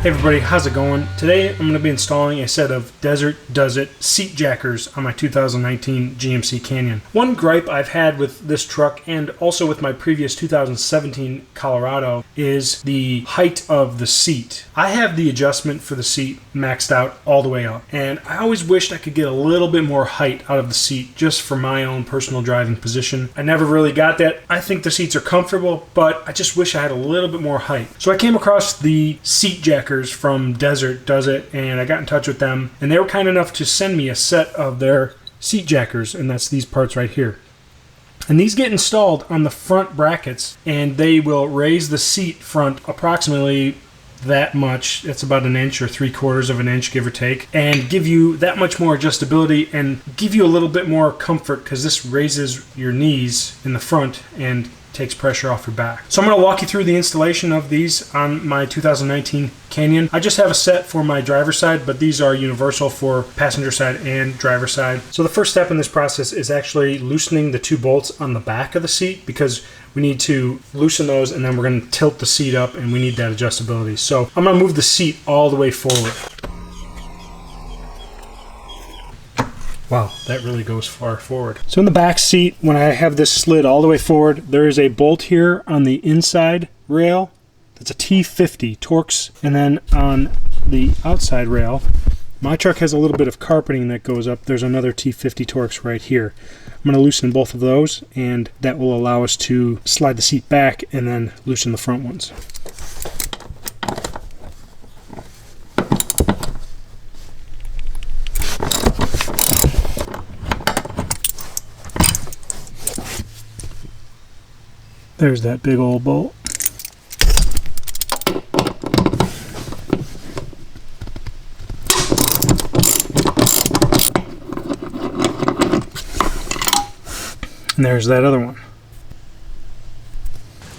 Hey everybody, how's it going? Today I'm going to be installing a set of Desert Does It seat jackers on my 2019 GMC Canyon. One gripe I've had with this truck and also with my previous 2017 Colorado is the height of the seat. I have the adjustment for the seat maxed out all the way up, and I always wished I could get a little bit more height out of the seat just for my own personal driving position. I never really got that. I think the seats are comfortable, but I just wish I had a little bit more height. So I came across the seat jackers from Desert Does It, and I got in touch with them, and they were kind enough to send me a set of their seat jackers, and that's these parts right here. And these get installed on the front brackets, and they will raise the seat front approximately that much. That's about an inch or 3/4 of an inch, give or take, and give you that much more adjustability and give you a little bit more comfort, because this raises your knees in the front and takes pressure off your back. So I'm going to walk you through the installation of these on my 2019 Canyon. I just have a set for my driver's side, but these are universal for passenger side and driver's side. So the first step in this process is actually loosening the 2 bolts on the back of the seat, because we need to loosen those, and then we're going to tilt the seat up, and we need that adjustability. So I'm going to move the seat all the way forward. Wow, that really goes far forward. So in the back seat, when I have this slid all the way forward, there is a bolt here on the inside rail. That's a T50 Torx. And then on the outside rail, my truck has a little bit of carpeting that goes up. There's another T50 Torx right here. I'm going to loosen both of those, and that will allow us to slide the seat back and then loosen the front ones. There's that big old bolt. And there's that other one.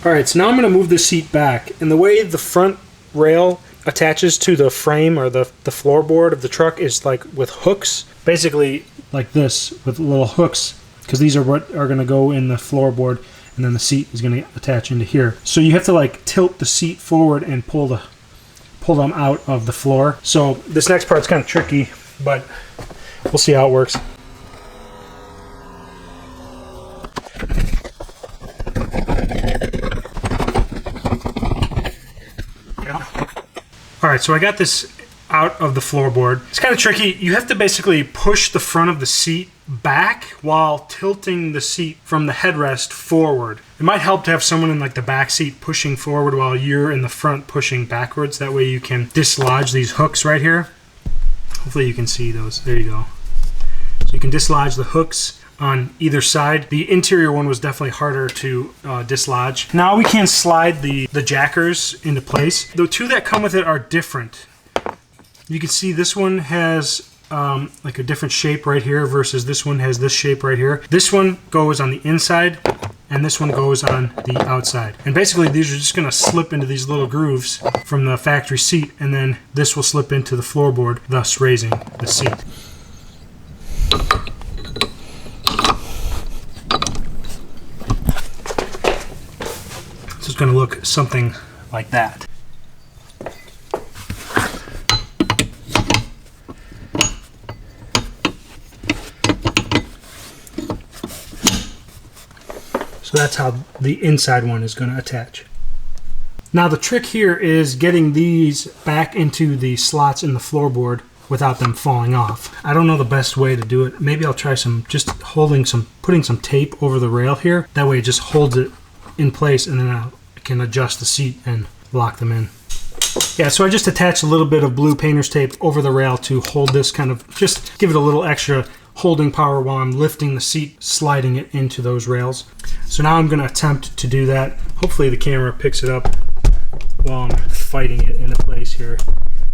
Alright, so now I'm going to move the seat back. And the way the front rail attaches to the frame or the floorboard of the truck is like with hooks. Basically like this, with little hooks, because these are what are going to go in the floorboard, and then the seat is going to attach into here. So you have to like tilt the seat forward and pull them out of the floor. So this next part's kind of tricky, but we'll see how it works. All right, so I got this out of the floorboard. It's kind of tricky. You have to basically push the front of the seat back while tilting the seat from the headrest forward. It might help to have someone in like the back seat pushing forward while you're in the front pushing backwards. That way you can dislodge these hooks right here. Hopefully you can see those. There you go. So you can dislodge the hooks on either side. The interior one was definitely harder to dislodge. Now we can slide the jackers into place. The 2 that come with it are different. You can see this one has like a different shape right here versus this one has this shape right here. This one goes on the inside and this one goes on the outside. And basically these are just going to slip into these little grooves from the factory seat, and then this will slip into the floorboard, thus raising the seat. So it's going to look something like that. So that's how the inside one is going to attach. Now the trick here is getting these back into the slots in the floorboard without them falling off. I don't know the best way to do it. Maybe I'll try putting some tape over the rail here. That way it just holds it in place, and then I can adjust the seat and lock them in. Yeah, so I just attached a little bit of blue painter's tape over the rail to hold this, kind of just give it a little extra holding power while I'm lifting the seat, sliding it into those rails. So now I'm going to attempt to do that. Hopefully the camera picks it up while I'm fighting it into place here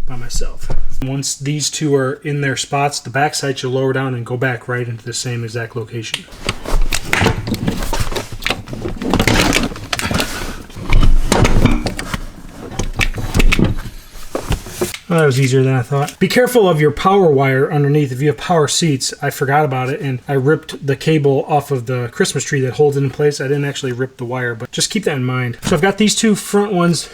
by myself. Once these 2 are in their spots, the back side should lower down and go back right into the same exact location. Well, that was easier than I thought. Be careful of your power wire underneath. If you have power seats, I forgot about it, and I ripped the cable off of the Christmas tree that holds it in place. I didn't actually rip the wire, but just keep that in mind. So I've got these 2 front ones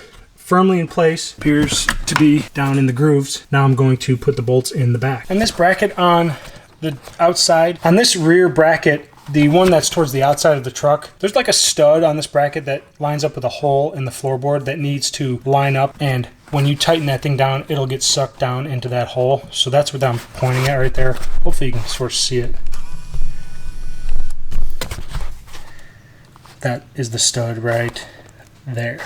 firmly in place. Appears to be down in the grooves. Now I'm going to put the bolts in the back. And this bracket on the outside, on this rear bracket, the one that's towards the outside of the truck, there's like a stud on this bracket that lines up with a hole in the floorboard that needs to line up, and when you tighten that thing down, it'll get sucked down into that hole. So that's what I'm pointing at right there. Hopefully you can sort of see it. That is the stud right there.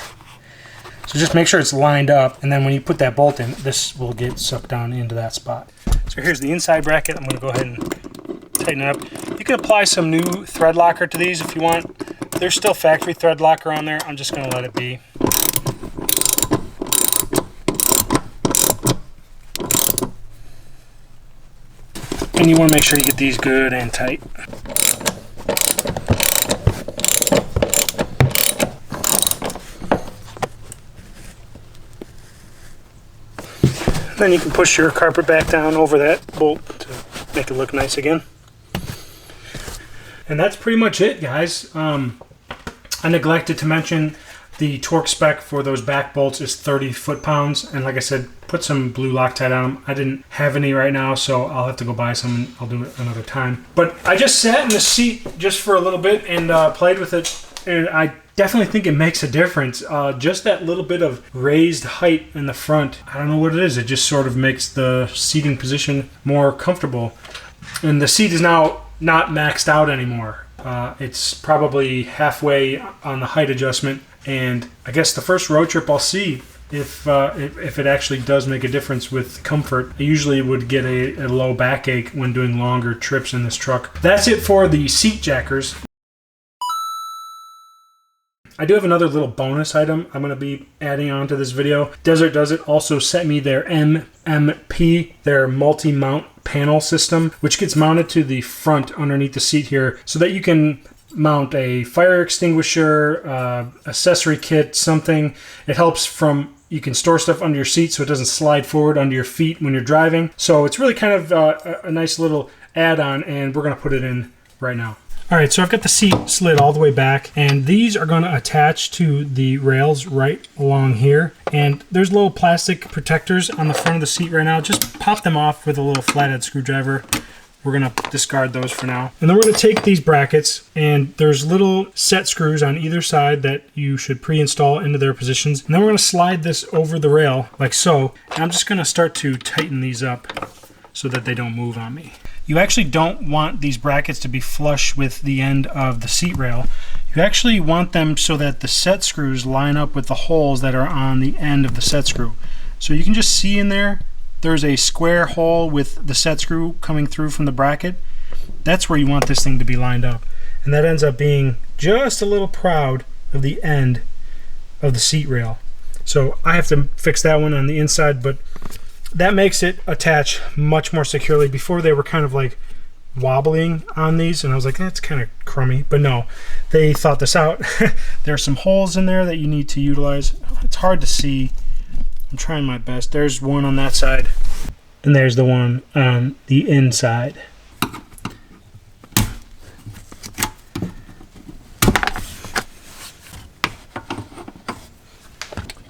So just make sure it's lined up, and then when you put that bolt in, this will get sucked down into that spot. So here's the inside bracket. I'm going to go ahead and tighten it up. You can apply some new thread locker to these if you want. There's still factory thread locker on there. I'm just going to let it be. And you want to make sure you get these good and tight. Then you can push your carpet back down over that bolt to make it look nice again. And that's pretty much it, guys. I neglected to mention the torque spec for those back bolts is 30 foot-pounds. And like I said, put some blue Loctite on them. I didn't have any right now, so I'll have to go buy some and I'll do it another time. But I just sat in the seat just for a little bit and played with it. And I definitely think it makes a difference. Just that little bit of raised height in the front, I don't know what it is. It just sort of makes the seating position more comfortable. And the seat is now not maxed out anymore. It's probably halfway on the height adjustment. And I guess the first road trip I'll see if it actually does make a difference with comfort. I usually would get a low backache when doing longer trips in this truck. That's it for the seat jackers. I do have another little bonus item I'm going to be adding on to this video. Desert Does It also sent me their MMP, their multi-mount panel system, which gets mounted to the front underneath the seat here so that you can mount a fire extinguisher, accessory kit, something. It helps from, you can store stuff under your seat so it doesn't slide forward under your feet when you're driving. So it's really kind of a nice little add-on, and we're going to put it in right now. All right, so I've got the seat slid all the way back, and these are going to attach to the rails right along here. And there's little plastic protectors on the front of the seat right now. Just pop them off with a little flathead screwdriver. We're going to discard those for now. And then we're going to take these brackets, and there's little set screws on either side that you should pre-install into their positions. And then we're going to slide this over the rail like so. And I'm just going to start to tighten these up so that they don't move on me. You actually don't want these brackets to be flush with the end of the seat rail. You actually want them so that the set screws line up with the holes that are on the end of the set screw. So you can just see in there, there's a square hole with the set screw coming through from the bracket. That's where you want this thing to be lined up. And that ends up being just a little proud of the end of the seat rail. So I have to fix that one on the inside, but that makes it attach much more securely. Before they were kind of like wobbling on these, and I was like, that's kind of crummy. But no, they thought this out. There are some holes in there that you need to utilize. It's hard to see. I'm trying my best. There's one on that side, and there's the one on the inside.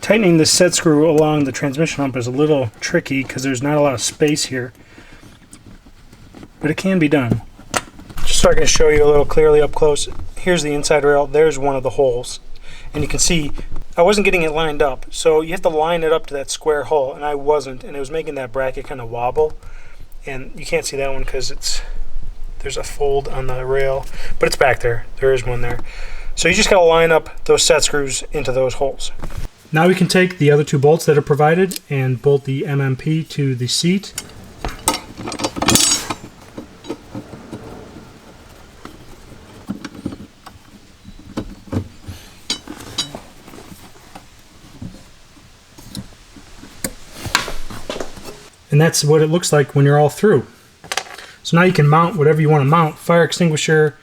Tightening the set screw along the transmission hump is a little tricky because there's not a lot of space here, but it can be done. Just so I can show you a little clearly up close, here's the inside rail, there's one of the holes, and you can see I wasn't getting it lined up, so you have to line it up to that square hole, and I wasn't, and it was making that bracket kind of wobble, and you can't see that one because there's a fold on the rail, but it's back there. There is one there. So you just got to line up those set screws into those holes. Now we can take the other two bolts that are provided and bolt the MMP to the seat. And that's what it looks like when you're all through. So now you can mount whatever you want to mount: fire extinguisher,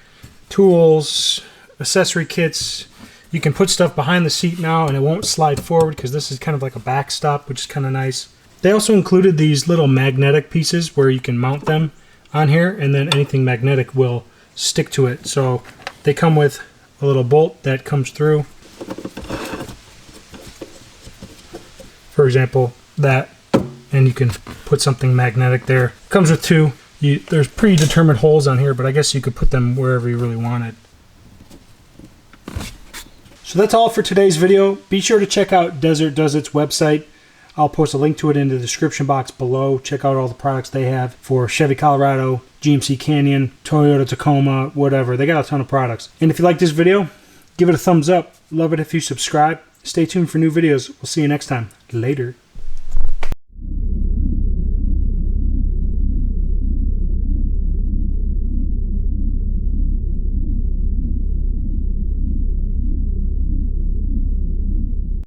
tools, accessory kits. You can put stuff behind the seat now and it won't slide forward because this is kind of like a backstop, which is kind of nice. They also included these little magnetic pieces where you can mount them on here, and then anything magnetic will stick to it. So they come with a little bolt that comes through. for example, that, and you can put something magnetic there. Comes with two. There's predetermined holes on here, but I guess you could put them wherever you really wanted. So that's all for today's video. Be sure to check out Desert Does It's website. I'll post a link to it in the description box below. Check out all the products they have for Chevy Colorado, GMC Canyon, Toyota Tacoma, whatever. They got a ton of products. And if you like this video, give it a thumbs up. Love it if you subscribe. Stay tuned for new videos. We'll see you next time. Later.